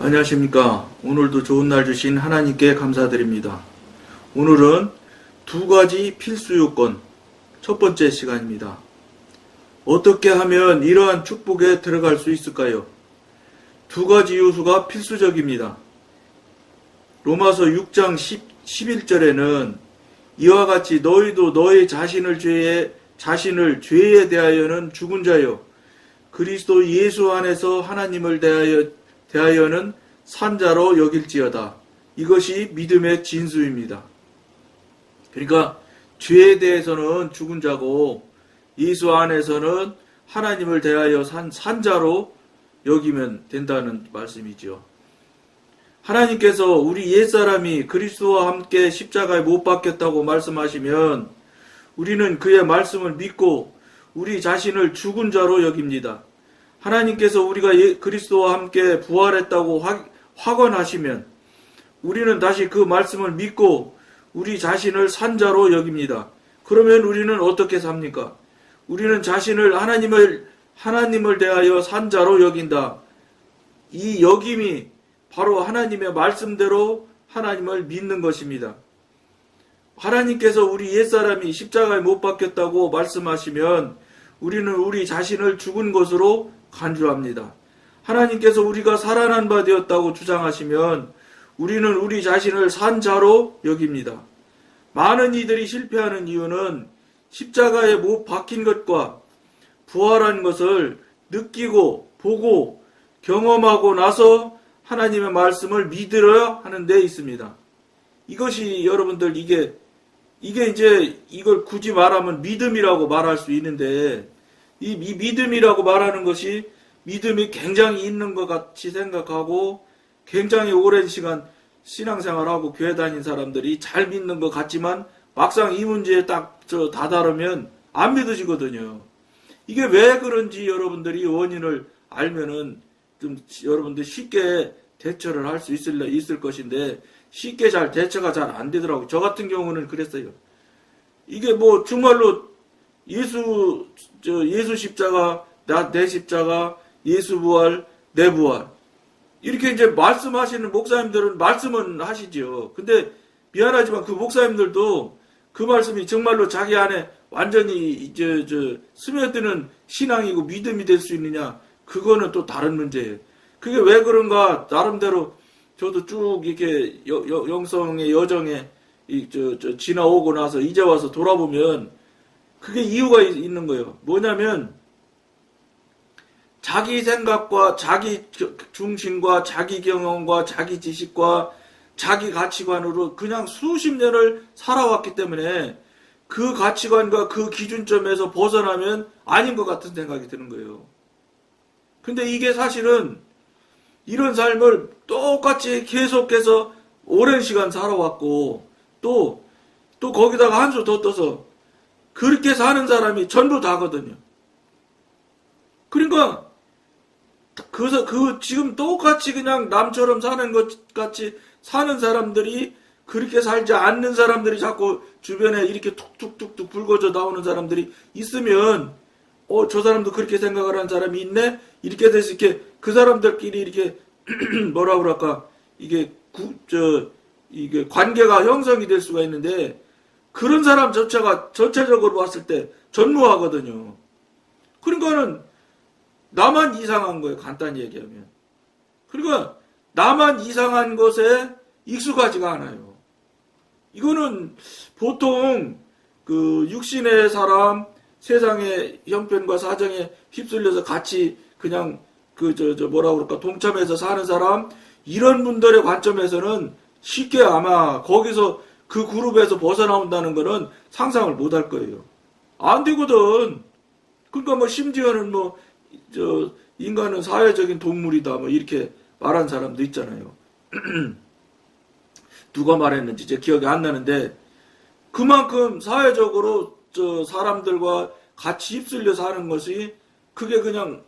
안녕하십니까. 오늘도 좋은 날 주신 하나님께 감사드립니다. 오늘은 두 가지 필수 요건, 첫 번째 시간입니다. 어떻게 하면 이러한 축복에 들어갈 수 있을까요? 두 가지 요소가 필수적입니다. 로마서 6장 11절에는 이와 같이 너희도 너희 자신을 죄에 대하여는 죽은 자요 그리스도 예수 안에서 하나님을 대하여는 산자로 여길지어다. 이것이 믿음의 진수입니다. 그러니까 죄에 대해서는 죽은 자고 예수 안에서는 하나님을 대하여 산자로 여기면 된다는 말씀이죠. 하나님께서 우리 옛사람이 그리스도와 함께 십자가에 못 박혔다고 말씀하시면 우리는 그의 말씀을 믿고 우리 자신을 죽은 자로 여깁니다. 하나님께서 우리가 그리스도와 함께 부활했다고 확언하시면 우리는 다시 그 말씀을 믿고 우리 자신을 산자로 여깁니다. 그러면 우리는 어떻게 삽니까? 우리는 자신을 하나님을 대하여 산자로 여긴다. 이 여김이 바로 하나님의 말씀대로 하나님을 믿는 것입니다. 하나님께서 우리 옛사람이 십자가에 못 박혔다고 말씀하시면 우리는 우리 자신을 죽은 것으로 간주합니다. 하나님께서 우리가 살아난 바 되었다고 주장하시면 우리는 우리 자신을 산 자로 여깁니다. 많은 이들이 실패하는 이유는 십자가에 못 박힌 것과 부활한 것을 느끼고 보고 경험하고 나서 하나님의 말씀을 믿으려 하는 데 있습니다. 이것이 여러분들 이게 이제 이걸 굳이 말하면 믿음이라고 말할 수 있는데 이 믿음이라고 말하는 것이 믿음이 굉장히 있는 것 같이 생각하고 굉장히 오랜 시간 신앙생활하고 교회 다닌 사람들이 잘 믿는 것 같지만 막상 이 문제에 딱 다다르면 안 믿어지거든요. 이게 왜 그런지 여러분들이 원인을 알면은 좀 여러분들 쉽게 대처를 할 수 있을 것인데 쉽게 대처가 잘 안 되더라고요. 저 같은 경우는 그랬어요. 이게 뭐 정말로 예수 십자가, 내 십자가, 예수 부활, 내 부활. 이렇게 이제 말씀하시는 목사님들은 말씀은 하시죠. 근데 미안하지만 그 목사님들도 그 말씀이 정말로 자기 안에 완전히 스며드는 신앙이고 믿음이 될 수 있느냐? 그거는 또 다른 문제예요. 그게 왜 그런가? 나름대로 저도 쭉 이렇게 영성의 여정에 지나오고 나서 이제 와서 돌아보면 그게 이유가 있는 거예요. 뭐냐면 자기 생각과 자기 중심과 자기 경험과 자기 지식과 자기 가치관으로 그냥 수십 년을 살아왔기 때문에 그 가치관과 그 기준점에서 벗어나면 아닌 것 같은 생각이 드는 거예요. 근데 이게 사실은 이런 삶을 똑같이 계속해서 오랜 시간 살아왔고 또 거기다가 한 수 더 떠서 그렇게 사는 사람이 전부 다거든요. 그러니까 지금 똑같이 그냥 남처럼 사는 것 같이 사는 사람들이 그렇게 살지 않는 사람들이 자꾸 주변에 이렇게 툭툭툭툭 불거져 나오는 사람들이 있으면 저 사람도 그렇게 생각을 하는 사람이 있네? 이렇게 돼서 이렇게 그 사람들끼리 이렇게 뭐라 그럴까 이게 관계가 형성이 될 수가 있는데 그런 사람 자체가 전체적으로 봤을 때 전무하거든요. 그러니까는 나만 이상한 거예요. 간단히 얘기하면. 그러니까 나만 이상한 것에 익숙하지가 않아요. 이거는 보통 그 육신의 사람 세상의 형편과 사정에 휩쓸려서 같이 그냥 뭐라 그럴까 동참해서 사는 사람 이런 분들의 관점에서는 쉽게 아마 거기서 그 그룹에서 벗어나온다는 거는 상상을 못 할 거예요. 안 되거든. 그러니까 뭐 심지어는 인간은 사회적인 동물이다 뭐 이렇게 말한 사람도 있잖아요. 누가 말했는지 제 기억이 안 나는데 그만큼 사회적으로 사람들과 같이 휩쓸려 사는 것이 그게 그냥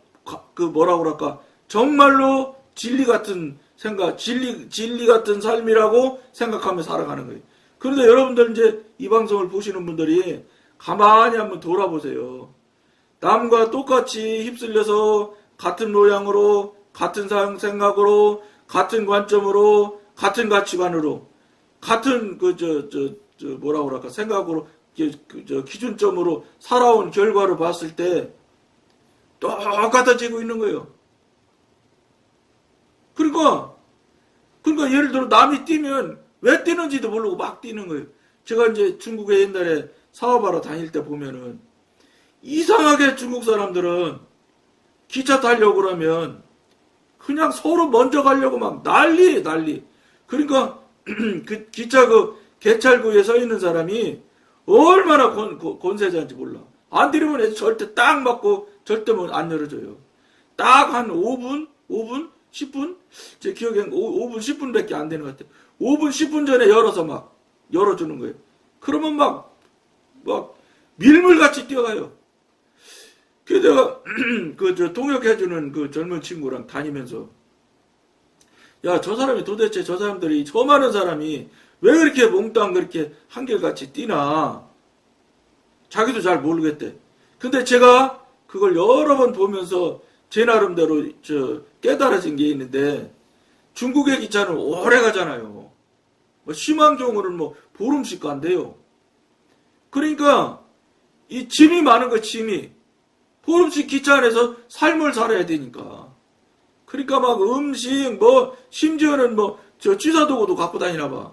뭐라 그럴까 정말로 진리 같은 생각, 진리 같은 삶이라고 생각하며 살아가는 거예요. 그런데 여러분들 이제 이 방송을 보시는 분들이 가만히 한번 돌아보세요. 남과 똑같이 휩쓸려서 같은 모양으로, 같은 생각으로, 같은 관점으로, 같은 가치관으로, 같은 뭐라고 그럴까, 생각으로, 기준점으로 살아온 결과를 봤을 때 똑같아지고 있는 거예요. 그러니까 예를 들어 남이 뛰면 왜 뛰는지도 모르고 막 뛰는 거예요. 제가 이제 중국에 옛날에 사업하러 다닐 때 보면은 이상하게 중국 사람들은 기차 타려고 그러면 그냥 서로 먼저 가려고 막 난리. 그러니까 그 기차 개찰구에 서 있는 사람이 얼마나 권세자인지 몰라. 안 들으면 애들 절대 딱 맞고 절대 안 열어줘요. 딱 한 5분? 10분? 제 기억엔 5분, 10분밖에 안 되는 것 같아요. 5분, 10분 전에 열어서 막 열어주는 거예요. 그러면 막 밀물같이 뛰어가요. 그래서 내가 통역해주는 그 젊은 친구랑 다니면서 야, 저 사람이 도대체 저 사람들이 저 많은 사람이 왜 그렇게 몽땅 그렇게 한결같이 뛰나 자기도 잘 모르겠대. 근데 제가 그걸 여러 번 보면서 제 나름대로 깨달아진 게 있는데 중국의 기차는 오래 가잖아요. 뭐 심한 경우는 뭐 보름씩 간대요. 그러니까 이 짐이 많은 거 짐이 보름씩 기차 안에서 삶을 살아야 되니까. 그러니까 막 음식 뭐 심지어는 취사도구도 갖고 다니나 봐.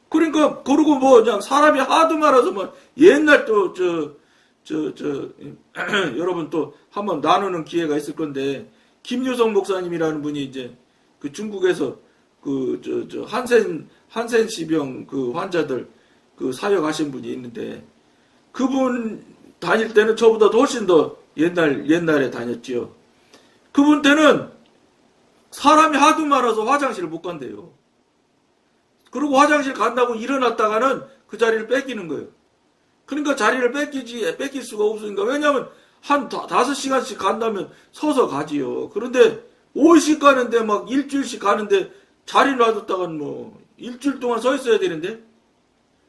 그러니까 그러고 그냥 사람이 하도 많아서 옛날 또 여러분 또 한번 나누는 기회가 있을 건데 김유성 목사님이라는 분이 이제 그 중국에서 한센 시병 그 환자들 그 사역하신 분이 있는데 그분 다닐 때는 저보다 훨씬 더 옛날에 다녔지요. 그분 때는 사람이 하도 많아서 화장실을 못 간대요. 그리고 화장실 간다고 일어났다가는 그 자리를 뺏기는 거예요. 그러니까 자리를 뺏길 수가 없으니까. 왜냐면 한 5시간씩 간다면 서서 가지요. 그런데 5일씩 가는데 막 일주일씩 가는데 자리 놔뒀다간 일주일 동안 서 있어야 되는데.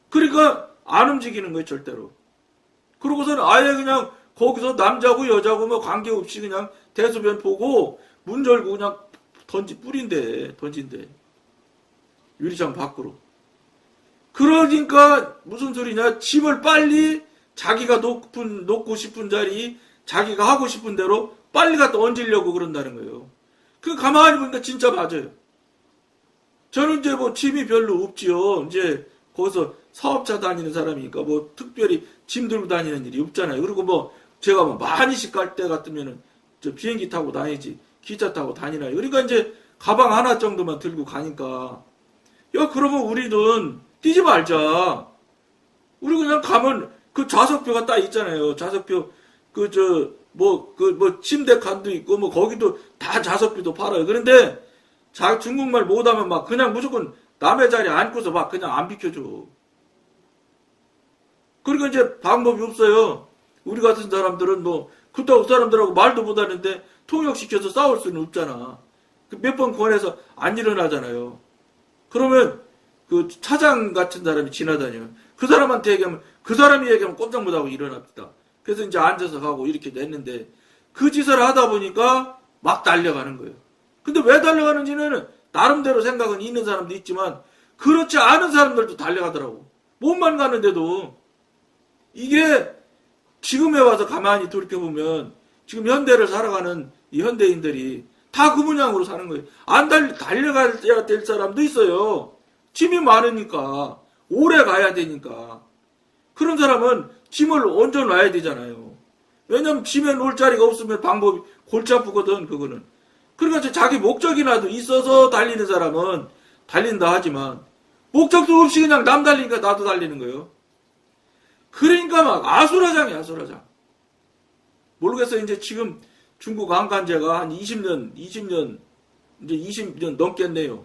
그러니까 안 움직이는 거예요, 절대로. 그러고서는 아예 그냥 거기서 남자고 여자고 관계없이 그냥 대소변 보고 문 열고 그냥 던진대. 유리창 밖으로. 그러니까 무슨 소리냐? 짐을 빨리 자기가 놓고 싶은 자리, 자기가 하고 싶은 대로 빨리 갖다 얹으려고 그런다는 거예요. 그 가만히 보니까 진짜 맞아요. 저는 이제 짐이 별로 없지요. 이제 거기서 사업차 다니는 사람이니까 특별히 짐 들고 다니는 일이 없잖아요. 그리고 제가 많이씩 갈 때 같으면은 비행기 타고 다니지 기차 타고 다니나요. 그러니까 이제 가방 하나 정도만 들고 가니까 야, 그러면 우리는 뛰지 말자. 우리 그냥 가면 그 좌석표가 딱 있잖아요. 좌석표 침대 칸도 있고 거기도 다 좌석표도 팔아요. 그런데 중국말 못하면 그냥 무조건 남의 자리에 앉고서 그냥 안 비켜줘. 그러니까 이제 방법이 없어요. 우리 같은 사람들은 그렇다고 그 사람들하고 말도 못하는데 통역시켜서 싸울 수는 없잖아. 몇 번 권해서 안 일어나잖아요. 그러면 그 차장 같은 사람이 지나다녀요. 그 사람한테 얘기하면 그 사람이 얘기하면 꼼짝 못하고 일어납니다. 그래서 이제 앉아서 가고 이렇게 냈는데 그 짓을 하다 보니까 막 달려가는 거예요. 근데 왜 달려가는지는 나름대로 생각은 있는 사람도 있지만 그렇지 않은 사람들도 달려가더라고. 몸만 가는데도. 이게 지금에 와서 가만히 돌이켜보면 지금 현대를 살아가는 이 현대인들이 다 그 모양으로 사는 거예요. 안 달려가야 될 사람도 있어요. 짐이 많으니까 오래 가야 되니까. 그런 사람은 짐을 얹어놔야 되잖아요. 왜냐면 짐에 놓을 자리가 없으면 방법이 골치 아프거든. 그거는. 그러니까 자기 목적이라도 있어서 달리는 사람은 달린다 하지만 목적도 없이 그냥 남 달리니까 나도 달리는 거예요. 그러니까 아수라장이야, 아수라장. 모르겠어요. 이제 지금 중국 관광제가 한 20년, 이제 20년 넘겠네요.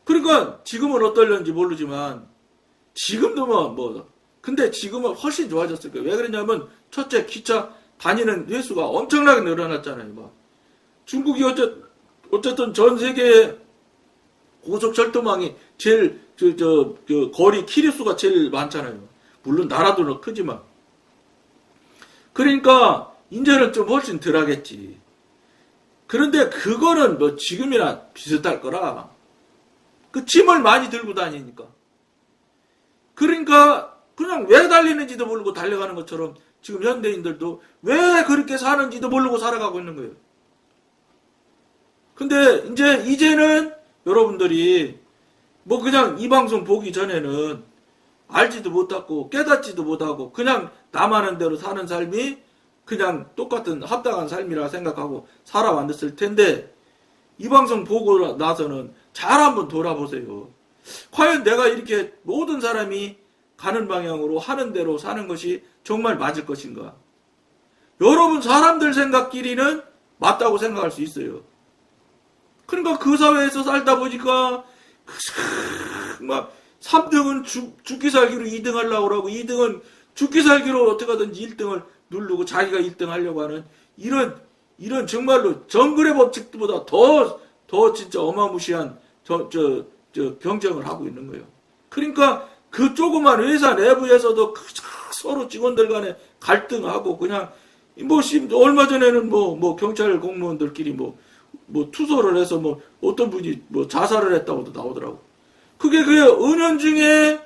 그러니까 지금은 어떨는지 모르지만 지금도 근데 지금은 훨씬 좋아졌을 거예요. 왜 그러냐면 첫째 기차 다니는 횟수가 엄청나게 늘어났잖아요. 중국이 어쨌든 전 세계에 고속철도망이 제일 거리 키로수가 제일 많잖아요. 물론 나라도 크지만. 그러니까 이제는 좀 훨씬 덜 하겠지. 그런데 그거는 뭐 지금이나 비슷할 거라. 그 짐을 많이 들고 다니니까. 그러니까 그냥 왜 달리는지도 모르고 달려가는 것처럼 지금 현대인들도 왜 그렇게 사는지도 모르고 살아가고 있는 거예요. 근데 이제는 여러분들이 뭐 그냥 이 방송 보기 전에는 알지도 못하고 깨닫지도 못하고 그냥 남하는 대로 사는 삶이 그냥 똑같은 합당한 삶이라 생각하고 살아왔을 텐데 이 방송 보고 나서는 잘 한번 돌아보세요. 과연 내가 이렇게 모든 사람이 가는 방향으로 하는 대로 사는 것이 정말 맞을 것인가? 여러분 사람들 생각끼리는 맞다고 생각할 수 있어요. 그러니까 그 사회에서 살다 보니까 막 3등은 죽기 살기로 2등 하려고 그러고 2등은 죽기 살기로 어떻게든지 1등을 누르고 자기가 1등 하려고 하는 이런 정말로 정글의 법칙보다 더 진짜 어마무시한 경쟁을 하고 있는 거예요. 그러니까 그 조그만 회사 내부에서도 서로 직원들 간에 갈등하고 그냥 뭐 얼마 전에는 뭐 경찰 공무원들끼리 뭐 투소를 해서 뭐 어떤 분이 뭐 자살을 했다고도 나오더라고. 그게 은연중에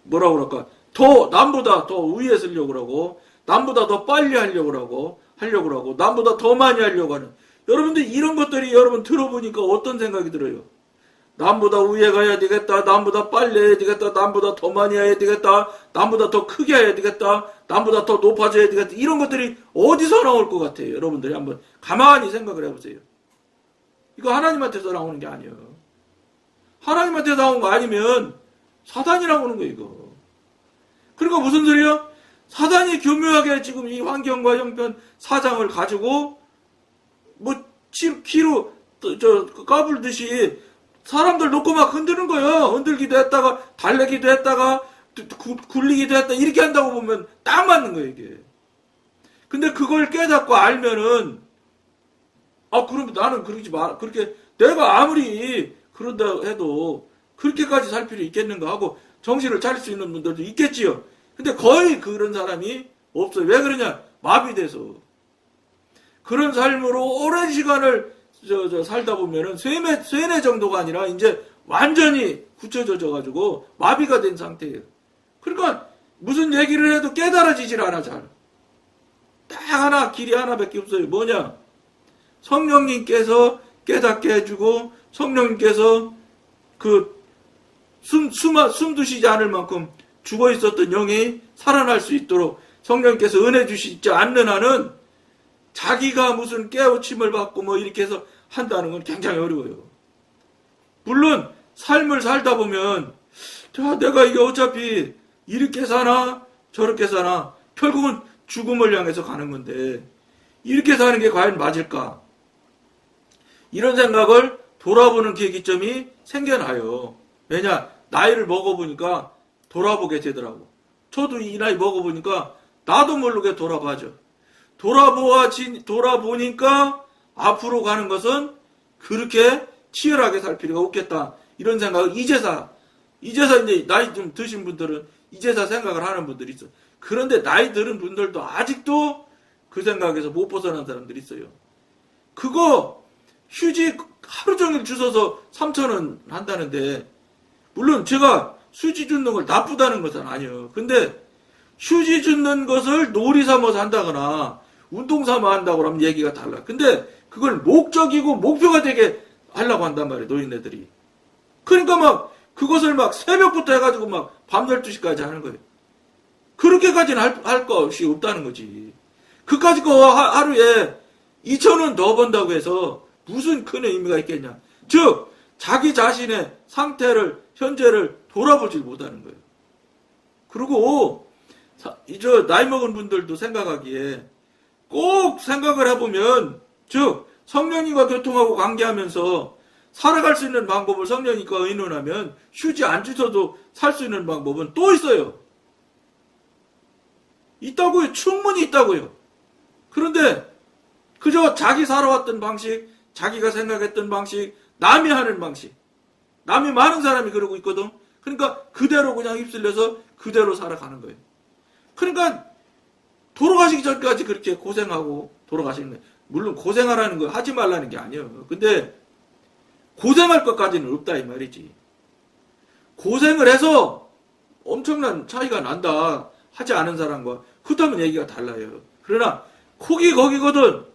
뭐라 그럴까 더 남보다 더 위에 서려고 그러고 남보다 더 빨리 하려고 그러고 남보다 더 많이 하려고 하는 여러분들 이런 것들이 여러분 들어보니까 어떤 생각이 들어요? 남보다 위에 가야 되겠다. 남보다 빨리 해야 되겠다. 남보다 더 많이 해야 되겠다. 남보다 더 크게 해야 되겠다. 남보다 더 높아져야 되겠다. 이런 것들이 어디서 나올 것 같아요? 여러분들이 한번 가만히 생각을 해보세요. 이거 하나님한테서 나오는 게 아니에요. 하나님한테 나온 거 아니면 사단이 나오는 거예요, 이거. 그러니까 무슨 소리야? 사단이 교묘하게 지금 이 환경과 형편 사장을 가지고 뭐 키로 까불듯이 사람들 놓고 막 흔드는 거예요. 흔들기도 했다가 달래기도 했다가 굴리기도 했다 이렇게 한다고 보면 딱 맞는 거예요, 이게. 근데 그걸 깨닫고 알면은 그럼 나는 그러지 마. 그렇게 내가 아무리 그런다 해도 그렇게까지 살 필요 있겠는가 하고 정신을 차릴 수 있는 분들도 있겠지요. 근데 거의 그런 사람이 없어요. 왜 그러냐? 마비돼서. 그런 삶으로 오랜 시간을 살다 보면은 쇠뇌 정도가 아니라 이제 완전히 굳혀져 가지고 마비가 된 상태예요. 그러니까 무슨 얘기를 해도 깨달아지질 않아 잘. 딱 길이 하나밖에 없어요. 뭐냐? 성령님께서 깨닫게 해주고 성령님께서 숨 두시지 않을 만큼 죽어 있었던 영이 살아날 수 있도록 성령님께서 은혜 주시지 않는 한은 자기가 무슨 깨우침을 받고 뭐 이렇게 해서 한다는 건 굉장히 어려워요. 물론 삶을 살다 보면 내가 이게 어차피 이렇게 사나 저렇게 사나 결국은 죽음을 향해서 가는 건데 이렇게 사는 게 과연 맞을까? 이런 생각을 돌아보는 계기점이 생겨나요. 왜냐? 나이를 먹어보니까 돌아보게 되더라고. 저도 이 나이 먹어보니까 나도 모르게 돌아가죠. 돌아보니까 앞으로 가는 것은 그렇게 치열하게 살 필요가 없겠다. 이런 생각을 이제서 이제 나이 좀 드신 분들은 이제서 생각을 하는 분들이 있어요. 그런데 나이 들은 분들도 아직도 그 생각에서 못 벗어난 사람들이 있어요. 그거 휴지 하루 종일 주워서 3,000원 한다는데 물론 제가 휴지 줍는 걸 나쁘다는 것은 아니에요. 근데 휴지 줍는 것을 놀이 삼아서 한다거나 운동 삼아 한다고 하면 얘기가 달라. 근데 그걸 목적이고 목표가 되게 하려고 한단 말이에요. 노인네들이. 그러니까 막 그것을 막 새벽부터 해가지고 막 밤 12시까지 하는 거예요. 그렇게까지는 할 것이 없다는 거지. 그까짓 거 하루에 2,000원 더 번다고 해서 무슨 큰 의미가 있겠냐. 즉 자기 자신의 상태를 현재를 돌아보지 못하는 거예요. 그리고 나이 먹은 분들도 생각하기에 꼭 생각을 해보면 즉 성령님과 교통하고 관계하면서 살아갈 수 있는 방법을 성령님과 의논하면 휴지 안 주셔도 살 수 있는 방법은 또 있어요. 있다고요. 충분히 있다고요. 그런데 그저 자기 살아왔던 방식, 자기가 생각했던 방식, 남이 하는 방식. 남이 많은 사람이 그러고 있거든. 그러니까 그대로 그냥 휩쓸려서 그대로 살아가는 거예요. 그러니까 돌아가시기 전까지 그렇게 고생하고 돌아가시는 거예요. 물론 고생하라는 거 하지 말라는 게 아니에요. 근데 고생할 것까지는 없다 이 말이지. 고생을 해서 엄청난 차이가 난다 하지 않은 사람과 그렇다면 얘기가 달라요. 그러나 고기 거기거든.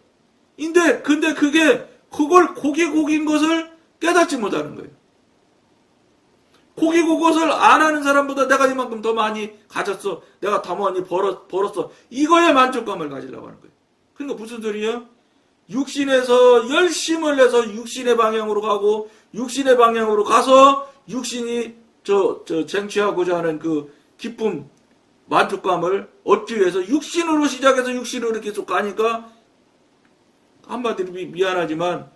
근데 그걸 고기인 것을 깨닫지 못하는 거예요. 고기고 것을 안 하는 사람보다 내가 이만큼 더 많이 가졌어. 내가 더 많이 벌었어. 이거에 만족감을 가지려고 하는 거예요. 그러니까 무슨 소리예요? 육신에서 열심을 내서 육신의 방향으로 가고 육신의 방향으로 가서 육신이 쟁취하고자 하는 그 기쁨, 만족감을 얻기 위해서 육신으로 시작해서 육신으로 계속 가니까 한마디로 미안하지만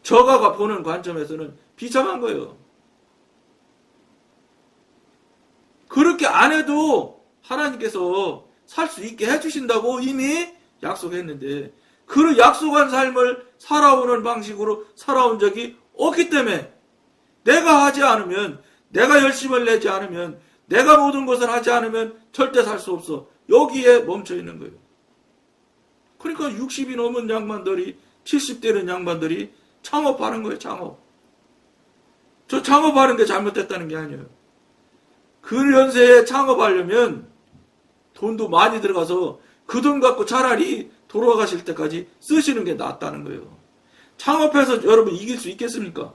저가 보는 관점에서는 비참한 거예요. 그렇게 안 해도 하나님께서 살 수 있게 해주신다고 이미 약속했는데 그 약속한 삶을 살아오는 방식으로 살아온 적이 없기 때문에 내가 하지 않으면, 내가 열심을 내지 않으면, 내가 모든 것을 하지 않으면 절대 살 수 없어. 여기에 멈춰 있는 거예요. 그러니까 60이 넘은 양반들이, 70대는 양반들이 창업하는 거예요. 저 창업하는 게 잘못됐다는 게 아니에요. 그 연세에 창업하려면 돈도 많이 들어가서 그 돈 갖고 차라리 돌아가실 때까지 쓰시는 게 낫다는 거예요. 창업해서 여러분 이길 수 있겠습니까?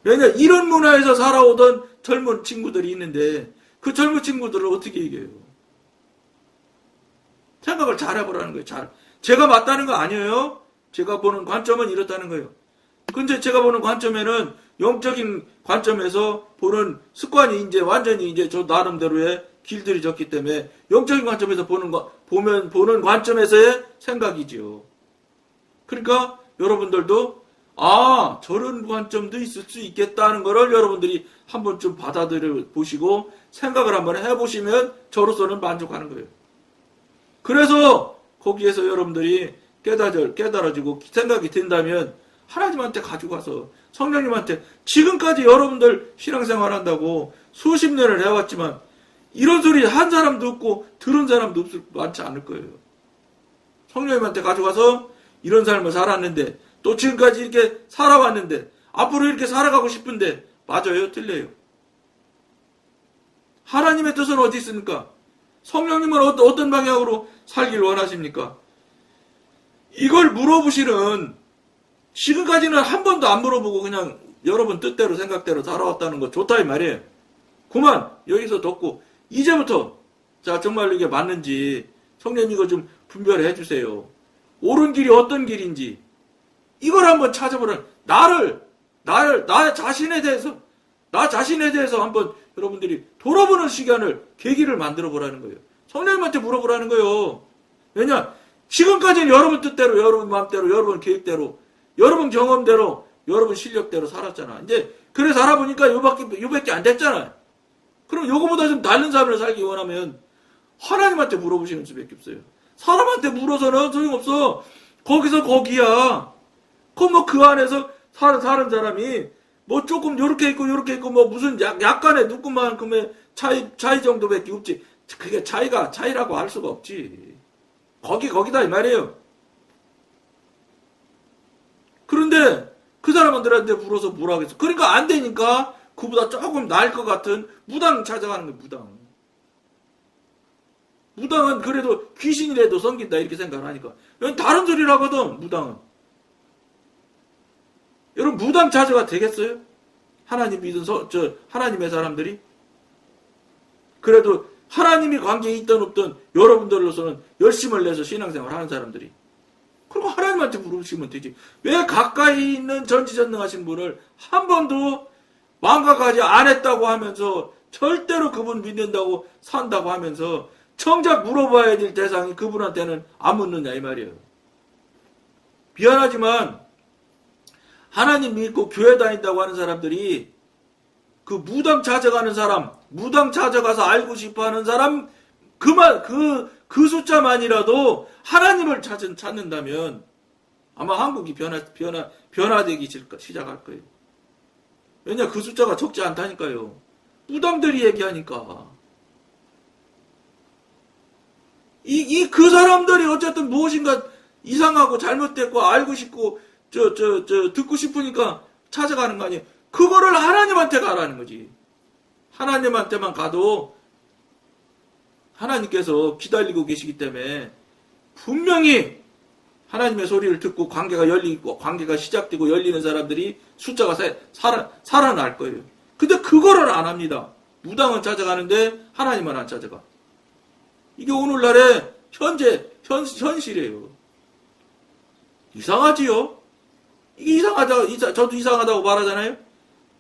왜냐, 이런 문화에서 살아오던 젊은 친구들이 있는데 그 젊은 친구들을 어떻게 이겨요? 생각을 잘 해보라는 거예요. 제가 맞다는 거 아니에요. 제가 보는 관점은 이렇다는 거예요. 근데 제가 보는 관점에는 영적인 관점에서 보는 습관이 이제 완전히 이제 저 나름대로의 길들이 졌기 때문에 영적인 관점에서 보는 관점에서의 생각이지요. 그러니까 여러분들도 저런 관점도 있을 수 있겠다는 거를 여러분들이 한번 좀 받아들여 보시고 생각을 한번 해보시면 저로서는 만족하는 거예요. 그래서 거기에서 여러분들이 깨달아지고 생각이 든다면 하나님한테 가지고 가서 성령님한테 지금까지 여러분들 신앙생활 한다고 수십 년을 해왔지만 이런 소리 한 사람도 없고 들은 사람도 많지 않을 거예요. 성령님한테 가져가서 이런 삶을 살았는데 또 지금까지 이렇게 살아왔는데 앞으로 이렇게 살아가고 싶은데 맞아요? 틀려요? 하나님의 뜻은 어디 있습니까? 성령님은 어떤 방향으로 살길 원하십니까? 이걸 물어보시는, 지금까지는 한 번도 안 물어보고 그냥 여러분 뜻대로 생각대로 살아왔다는 거 좋다 이 말이에요. 그만 여기서 덮고 이제부터 정말 이게 맞는지 성령님 이거 좀 분별해 해주세요. 옳은 길이 어떤 길인지 이걸 한번 찾아보라. 나 자신에 대해서 한번 여러분들이 돌아보는 시간을, 계기를 만들어 보라는 거예요. 성령님한테 물어보라는 거예요. 왜냐, 지금까지는 여러분 뜻대로, 여러분 마음대로, 여러분 계획대로, 여러분 경험대로, 여러분 실력대로 살았잖아. 이제 그래 살아보니까 요밖에 안 됐잖아. 그럼 요거보다 좀 다른 삶을 살기 원하면 하나님한테 물어보시는 수밖에 없어요. 사람한테 물어서는 소용없어. 거기서 거기야. 그럼 그 안에서 사는 사람이 조금 요렇게 있고 무슨 약간의 누구만큼의 차이 정도밖에 없지. 그게 차이라고 할 수가 없지. 거기다 이 말이에요. 그런데 그 사람들한테 물어서 뭘 하겠어. 그러니까 안 되니까 그보다 조금 나을 것 같은 무당 찾아가는 거예요. 무당은 그래도 귀신이라도 섬긴다 이렇게 생각을 하니까. 여기 다른 소리를 하거든. 무당은. 여러분 무당 찾아가 되겠어요? 하나님 믿은 하나님의 사람들이? 그래도 하나님이 관계에 있든 없든 여러분들로서는 열심을 내서 신앙생활 하는 사람들이. 그리고 하나님한테 물으시면 되지. 왜 가까이 있는 전지전능하신 분을 한 번도 망각하지 안 했다고 하면서 절대로 그분 믿는다고 산다고 하면서 정작 물어봐야 될 대상이 그분한테는 안 묻느냐 이 말이에요. 미안하지만 하나님 믿고 교회 다닌다고 하는 사람들이 그 무당 찾아가는 사람, 무당 찾아가서 알고 싶어하는 사람 그 숫자만이라도 하나님을 찾는다면 아마 한국이 변화되기 시작할 거예요. 왜냐, 그 숫자가 적지 않다니까요. 무당들이 얘기하니까. 그 사람들이 어쨌든 무엇인가 이상하고 잘못됐고 알고 싶고, 듣고 싶으니까 찾아가는 거 아니에요. 그거를 하나님한테 가라는 거지. 하나님한테만 가도 하나님께서 기다리고 계시기 때문에 분명히 하나님의 소리를 듣고 관계가 열리고 관계가 시작되고 열리는 사람들이 숫자가 살아날 거예요. 근데 그거를 안 합니다. 무당은 찾아가는데 하나님은 안 찾아가. 이게 오늘날의 현실이에요. 이상하지요? 이게 저도 이상하다고 말하잖아요?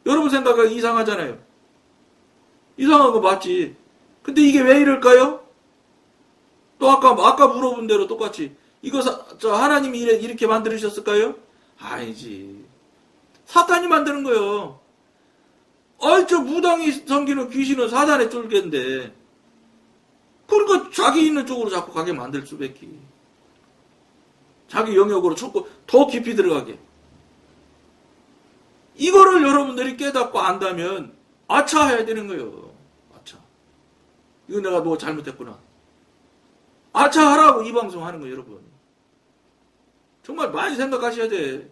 여러분 생각하기 이상하잖아요. 이상한 거 맞지. 근데 이게 왜 이럴까요? 또 아까 물어본 대로 똑같이. 이거 하나님이 이렇게 만드셨을까요? 아니지. 사탄이 만드는 거예요. 저 무당이 섬기는 귀신은 사단의 쫄개인데. 그러니까 자기 있는 쪽으로 자꾸 가게 만들 수밖에. 자기 영역으로 자꾸 더 깊이 들어가게. 이거를 여러분들이 깨닫고 안다면 아차 해야 되는 거예요. 아차. 이거 내가 뭐 잘못했구나. 아차 하라고 이 방송 하는 거예요, 여러분. 정말 많이 생각하셔야 돼.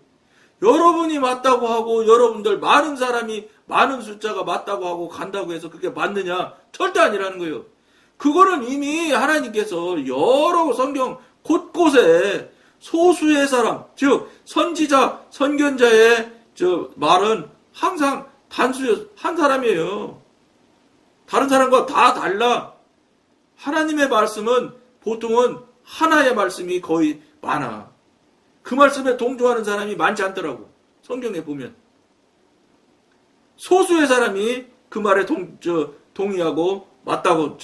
여러분이 맞다고 하고 여러분들 많은 사람이 많은 숫자가 맞다고 하고 간다고 해서 그게 맞느냐? 절대 아니라는 거예요. 그거는 이미 하나님께서 여러 성경 곳곳에 소수의 사람, 즉 선지자, 선견자의 말은 항상 한 사람이에요. 다른 사람과 다 달라. 하나님의 말씀은 보통은 하나의 말씀이 거의 많아. 그 말씀에 동조하는 사람이 많지 않더라고. 성경에 보면. 소수의 사람이 그 말에 동의하고 맞다고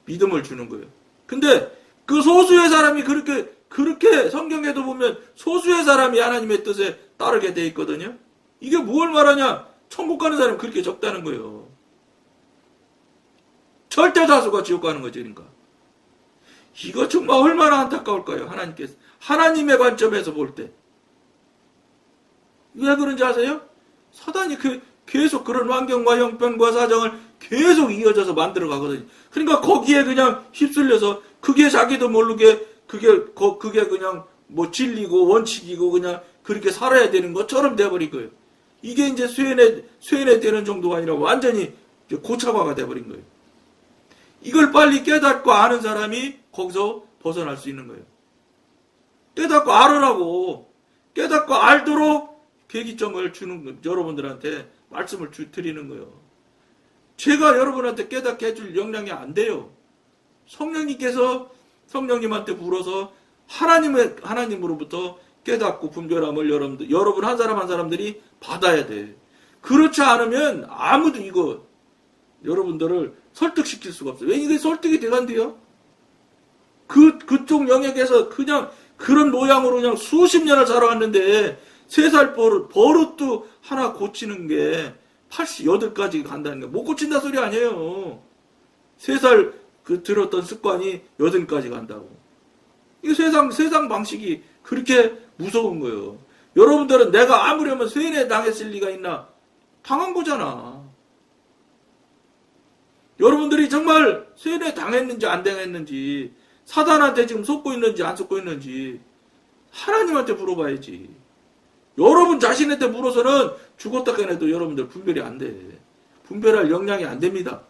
믿음을 주는 거예요. 근데 그 소수의 사람이 그렇게 성경에도 보면 소수의 사람이 하나님의 뜻에 따르게 돼 있거든요. 이게 뭘 말하냐? 천국 가는 사람이 그렇게 적다는 거예요. 절대 다수가 지옥 가는 거죠, 그러니까. 이거 정말 얼마나 안타까울까요? 하나님의 관점에서 볼 때. 왜 그런지 아세요? 사단이 계속 그런 환경과 형편과 사정을 계속 이어져서 만들어 가거든요. 그러니까 거기에 그냥 휩쓸려서 그게 자기도 모르게 그게 그냥 뭐 진리고 원칙이고 그냥 그렇게 살아야 되는 것처럼 돼버린 거예요. 이게 이제 쇠뇌 되는 정도가 아니라 완전히 고착화가 돼버린 거예요. 이걸 빨리 깨닫고 아는 사람이 거기서 벗어날 수 있는 거예요. 깨닫고 알으라고. 깨닫고 알도록 계기점을 주는 여러분들한테 말씀을 드리는 거예요. 제가 여러분한테 깨닫게 해줄 역량이 안 돼요. 성령님께서 성령님한테 물어서 하나님으로부터 깨닫고 분별함을 여러분 한 사람 한 사람들이 받아야 돼. 그렇지 않으면 아무도 이거 여러분들을 설득시킬 수가 없어요. 왜 이게 설득이 돼간대요? 그쪽 영역에서 그냥 그런 모양으로 그냥 수십 년을 살아왔는데 3살 버릇도 하나 고치는 게 88까지 간다는 게 못 고친다 소리 아니에요. 3살 들었던 습관이 8까지 간다고. 이 세상 방식이 그렇게 무서운 거예요. 여러분들은 내가 아무려면 쇠뇌 당했을 리가 있나? 당한 거잖아. 여러분들이 정말 쇠뇌 당했는지 안 당했는지 사단한테 지금 속고 있는지 안 속고 있는지 하나님한테 물어봐야지. 여러분 자신한테 물어서는 죽었다 깨내도 여러분들 분별이 안 돼. 분별할 역량이 안 됩니다.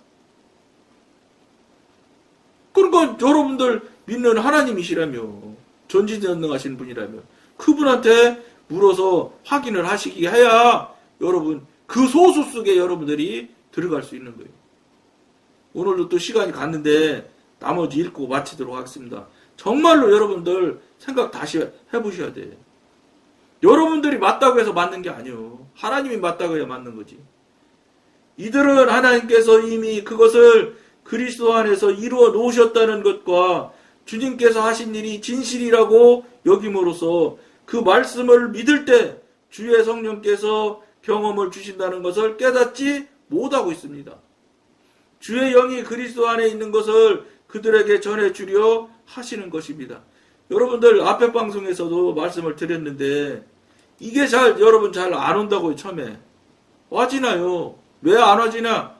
그러니까 여러분들 믿는 하나님이시라며 전지전능하신 분이라며 그분한테 물어서 확인을 하시게 해야 여러분 그 소수 속에 여러분들이 들어갈 수 있는 거예요. 오늘도 또 시간이 갔는데 나머지 읽고 마치도록 하겠습니다. 정말로 여러분들 생각 다시 해보셔야 돼. 여러분들이 맞다고 해서 맞는 게 아니에요. 하나님이 맞다고 해야 맞는 거지. 이들은 하나님께서 이미 그것을 그리스도 안에서 이루어 놓으셨다는 것과 주님께서 하신 일이 진실이라고 여김으로써 그 말씀을 믿을 때 주의 성령께서 경험을 주신다는 것을 깨닫지 못하고 있습니다. 주의 영이 그리스도 안에 있는 것을 그들에게 전해주려 하시는 것입니다. 여러분들 앞에 방송에서도 말씀을 드렸는데 이게 여러분 잘 안 온다고요. 처음에 와지나요? 왜 안 와지나?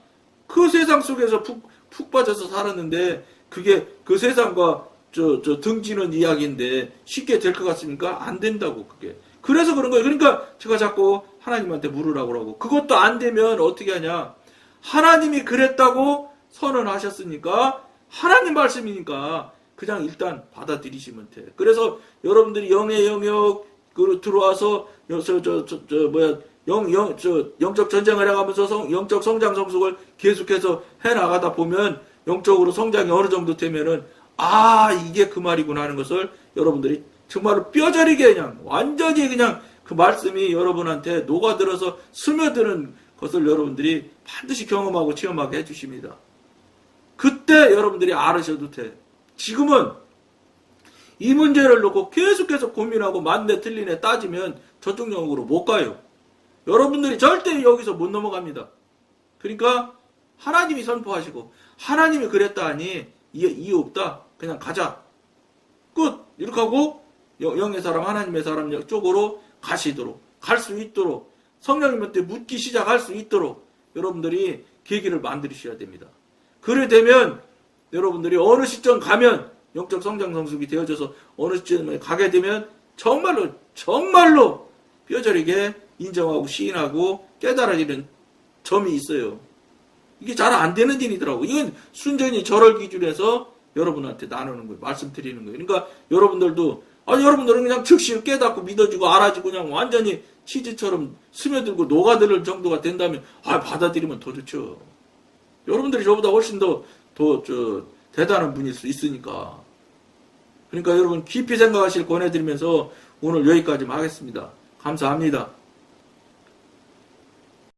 그 세상 속에서 푹 빠져서 살았는데 그게 그 세상과 등지는 이야기인데 쉽게 될 것 같습니까? 안 된다고, 그게. 그래서 그런 거예요. 그러니까 제가 자꾸 하나님한테 물으라고 하고, 그것도 안 되면 어떻게 하냐? 하나님이 그랬다고 선언하셨으니까, 하나님 말씀이니까, 그냥 일단 받아들이시면 돼. 그래서 여러분들이 영의 영역으로 들어와서, 영적 전쟁을 해가면서 영적 성장 성숙을 계속해서 해나가다 보면, 영적으로 성장이 어느 정도 되면은, 이게 그 말이구나 하는 것을 여러분들이 정말로 뼈저리게 그냥, 완전히 그냥 그 말씀이 여러분한테 녹아들어서 스며드는 것을 여러분들이 반드시 경험하고 체험하게 해주십니다. 그때 여러분들이 알으셔도 돼. 지금은 이 문제를 놓고 계속해서 고민하고 맞네 틀리네 따지면 저쪽 영역으로 못 가요. 여러분들이 절대 여기서 못 넘어갑니다. 그러니까 하나님이 선포하시고 하나님이 그랬다 하니 이유 없다. 그냥 가자. 끝. 이렇게 하고 영의 사람 하나님의 사람 쪽으로 가시도록 갈 수 있도록 성령님한테 묻기 시작할 수 있도록 여러분들이 계기를 만드셔야 됩니다. 그래 되면 여러분들이 어느 시점 가면 영적 성장 성숙이 되어져서 어느 시점에 가게 되면 정말로 뼈저리게 인정하고 시인하고 깨달아지는 점이 있어요. 이게 잘 안 되는 일이더라고. 이건 순전히 절을 기준에서 여러분한테 나누는 거예요. 말씀드리는 거예요. 그러니까 여러분들도 여러분들은 그냥 즉시 깨닫고 믿어지고 알아지고 그냥 완전히 치즈처럼 스며들고 녹아들 정도가 된다면 받아들이면 더 좋죠. 여러분들이 저보다 훨씬 더 대단한 분일 수 있으니까. 그러니까 여러분 깊이 생각하실 권해드리면서 오늘 여기까지만 하겠습니다. 감사합니다.